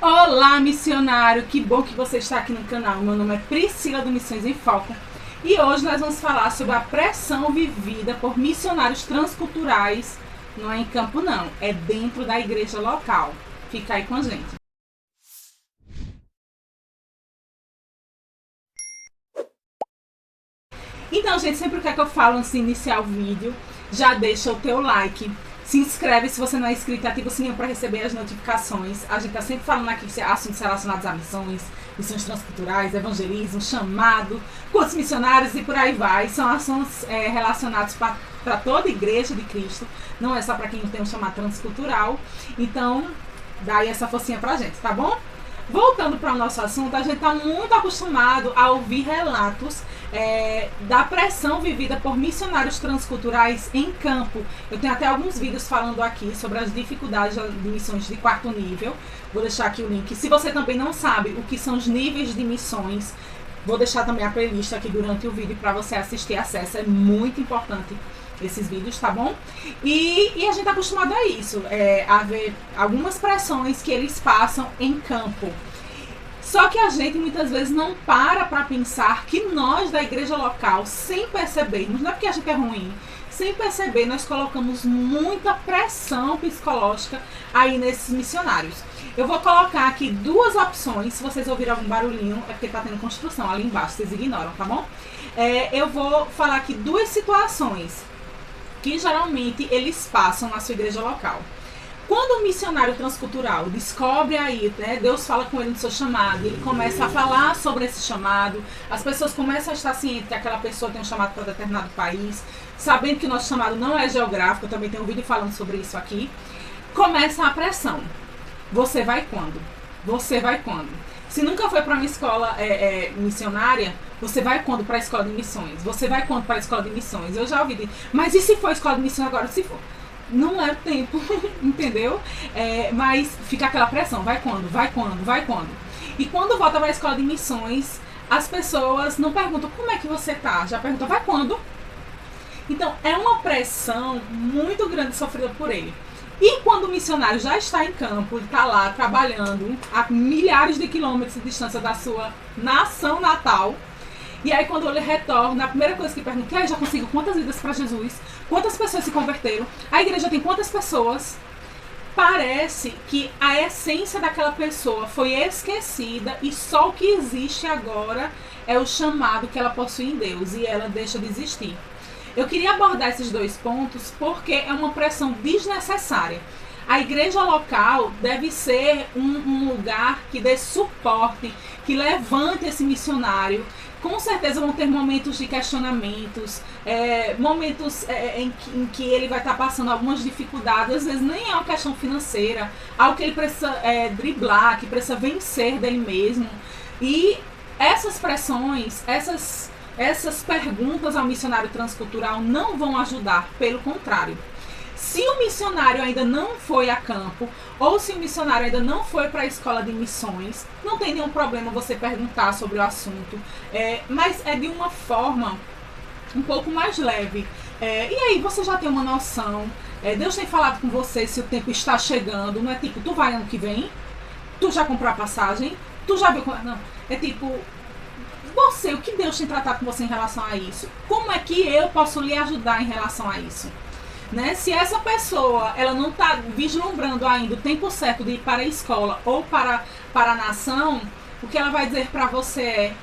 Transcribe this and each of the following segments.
Olá, missionário! Que bom que você está aqui no canal. Meu nome é Priscila do Missões em Foco e hoje nós vamos falar sobre a pressão vivida por missionários transculturais. Não é em campo não, é dentro da igreja local. Fica aí com a gente. Então, gente, sempre que eu falo antes de iniciar o vídeo, já deixa o teu like. Se inscreve se você não é inscrito, ativa o sininho para receber as notificações. A gente está sempre falando aqui de assuntos relacionados a missões transculturais, evangelismo, chamado, cursos missionários e por aí vai. São assuntos relacionados para toda a igreja de Cristo, não é só para quem tem um chamado transcultural. Então, dá aí essa forcinha pra gente, tá bom? Voltando para o nosso assunto, a gente está muito acostumado a ouvir relatos da pressão vivida por missionários transculturais em campo. Eu tenho até alguns vídeos falando aqui sobre as dificuldades de missões de quarto nível. Vou deixar aqui o link. Se você também não sabe o que são os níveis de missões, vou deixar também a playlist aqui durante o vídeo para você assistir e acesso. É muito importante esses vídeos, tá bom? E a gente está acostumado a isso, a ver algumas pressões que eles passam em campo. Só que a gente muitas vezes não para pensar que nós da igreja local, sem percebermos, não é porque a gente é ruim, sem perceber, nós colocamos muita pressão psicológica aí nesses missionários. Eu vou colocar aqui duas opções. Se vocês ouvirem algum barulhinho, é porque tá tendo construção ali embaixo, vocês ignoram, tá bom? Eu vou falar aqui duas situações que geralmente eles passam na sua igreja local. Quando um missionário transcultural descobre aí, né, Deus fala com ele no seu chamado, ele começa a falar sobre esse chamado, as pessoas começam a estar cientes que aquela pessoa tem um chamado para determinado país, sabendo que o nosso chamado não é geográfico, eu também tenho um vídeo falando sobre isso aqui, começa a pressão. Você vai quando? Você vai quando? Se nunca foi para uma escola missionária, você vai quando para a escola de missões? Você vai quando para a escola de missões? Eu já ouvi, mas e se for a escola de missões agora? Se for, não é tempo, entendeu? Mas fica aquela pressão, vai quando? Vai quando? Vai quando? E quando volta para a escola de missões, as pessoas não perguntam como é que você tá, já perguntam, vai quando? Então, é uma pressão muito grande sofrida por ele. E quando o missionário já está em campo, ele está lá trabalhando a milhares de quilômetros de distância da sua nação natal, e aí quando ele retorna, a primeira coisa que pergunta, já conseguiu quantas vidas para Jesus? Quantas pessoas se converteram? A igreja tem quantas pessoas? Parece que a essência daquela pessoa foi esquecida e só o que existe agora é o chamado que ela possui em Deus e ela deixa de existir. Eu queria abordar esses dois pontos porque é uma pressão desnecessária. A igreja local deve ser um lugar que dê suporte, que levante esse missionário. Com certeza vão ter momentos de questionamentos, momentos em que ele vai estar passando algumas dificuldades, às vezes nem é uma questão financeira, algo que ele precisa driblar, que precisa vencer dele mesmo. E essas pressões, essas perguntas ao missionário transcultural não vão ajudar, pelo contrário. Se o missionário ainda não foi a campo, ou se o missionário ainda não foi para a escola de missões, não tem nenhum problema você perguntar sobre o assunto, mas é de uma forma um pouco mais leve. E aí, você já tem uma noção, Deus tem falado com você se o tempo está chegando, não é tipo, tu vai ano que vem, tu já comprou a passagem, tu já viu... Não, é tipo... Você, o que Deus tem tratado com você em relação a isso? Como é que eu posso lhe ajudar em relação a isso? Né? Se essa pessoa ela não está vislumbrando ainda o tempo certo de ir para a escola ou para a nação, o que ela vai dizer para você é: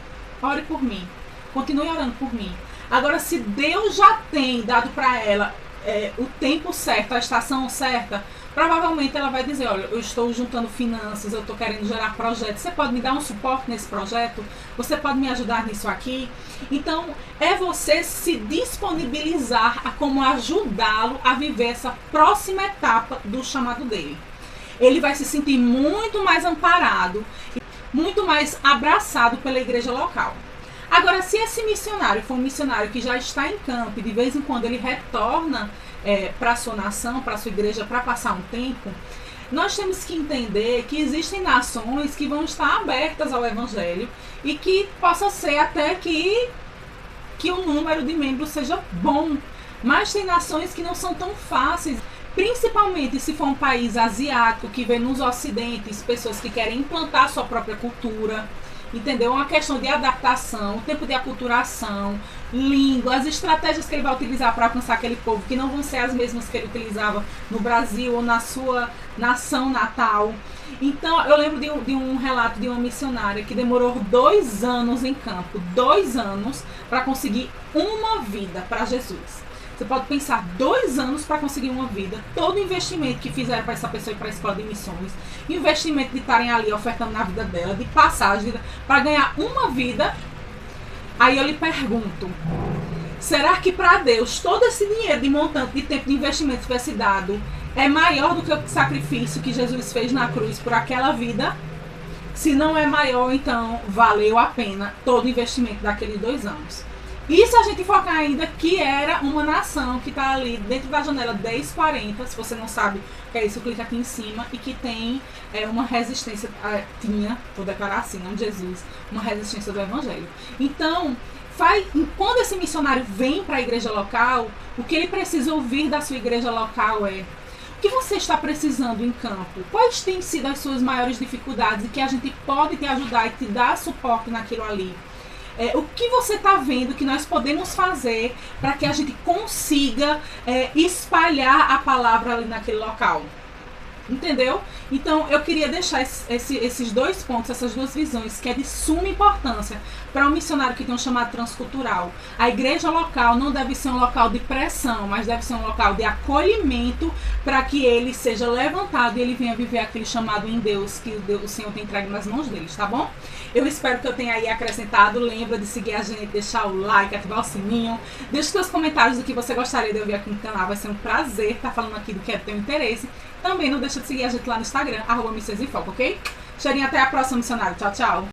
ore por mim, continue orando por mim. Agora, se Deus já tem dado para ela o tempo certo, a estação certa, provavelmente ela vai dizer: olha, eu estou juntando finanças, eu estou querendo gerar projetos, você pode me dar um suporte nesse projeto? Você pode me ajudar nisso aqui? Então, é você se disponibilizar a como ajudá-lo a viver essa próxima etapa do chamado dele. Ele vai se sentir muito mais amparado, muito mais abraçado pela igreja local. Agora, se esse missionário for um missionário que já está em campo e de vez em quando ele retorna para a sua nação, para a sua igreja, para passar um tempo, nós temos que entender que existem nações que vão estar abertas ao evangelho e que possa ser até que o número de membros seja bom, mas tem nações que não são tão fáceis Principalmente se for um país asiático que vê nos ocidentes pessoas que querem implantar sua própria cultura, entendeu? Uma questão de adaptação, o tempo de aculturação, língua, as estratégias que ele vai utilizar para alcançar aquele povo, que não vão ser as mesmas que ele utilizava no Brasil ou na sua nação natal. Então, eu lembro de um relato de uma missionária que demorou 2 anos em campo, 2 anos, para conseguir uma vida para Jesus. Você pode pensar 2 anos para conseguir uma vida, todo o investimento que fizeram para essa pessoa ir para a escola de missões, investimento de estarem ali ofertando na vida dela, de passagem, para ganhar uma vida. Aí eu lhe pergunto, será que para Deus todo esse dinheiro de montante de tempo de investimento que tivesse dado é maior do que o sacrifício que Jesus fez na cruz por aquela vida? Se não é maior, então valeu a pena todo o investimento daqueles 2 anos. E se a gente focar ainda que era uma nação que está ali dentro da janela 1040, se você não sabe o que é isso, clica aqui em cima, e que tem uma resistência, vou declarar assim, em nome de Jesus, uma resistência do evangelho. Então, quando esse missionário vem para a igreja local, o que ele precisa ouvir da sua igreja local é: o que você está precisando em campo? Quais têm sido as suas maiores dificuldades e que a gente pode te ajudar e te dar suporte naquilo ali? O que você está vendo que nós podemos fazer para que a gente consiga espalhar a palavra ali naquele local? Entendeu? Então, eu queria deixar esses 2 pontos, essas 2 visões, que é de suma importância para um missionário que tem um chamado transcultural. A igreja local não deve ser um local de pressão, mas deve ser um local de acolhimento para que ele seja levantado e ele venha viver aquele chamado em Deus que o Senhor tem entregue nas mãos deles, tá bom? Eu espero que eu tenha aí acrescentado. Lembra de seguir a gente, deixar o like, ativar o sininho. Deixe seus comentários do que você gostaria de ouvir aqui no canal. Vai ser um prazer estar falando aqui do que é do teu interesse. Também não deixa de seguir a gente lá no Instagram, @missões em foco, ok? Cheirinho, até a próxima, missionário. Tchau, tchau.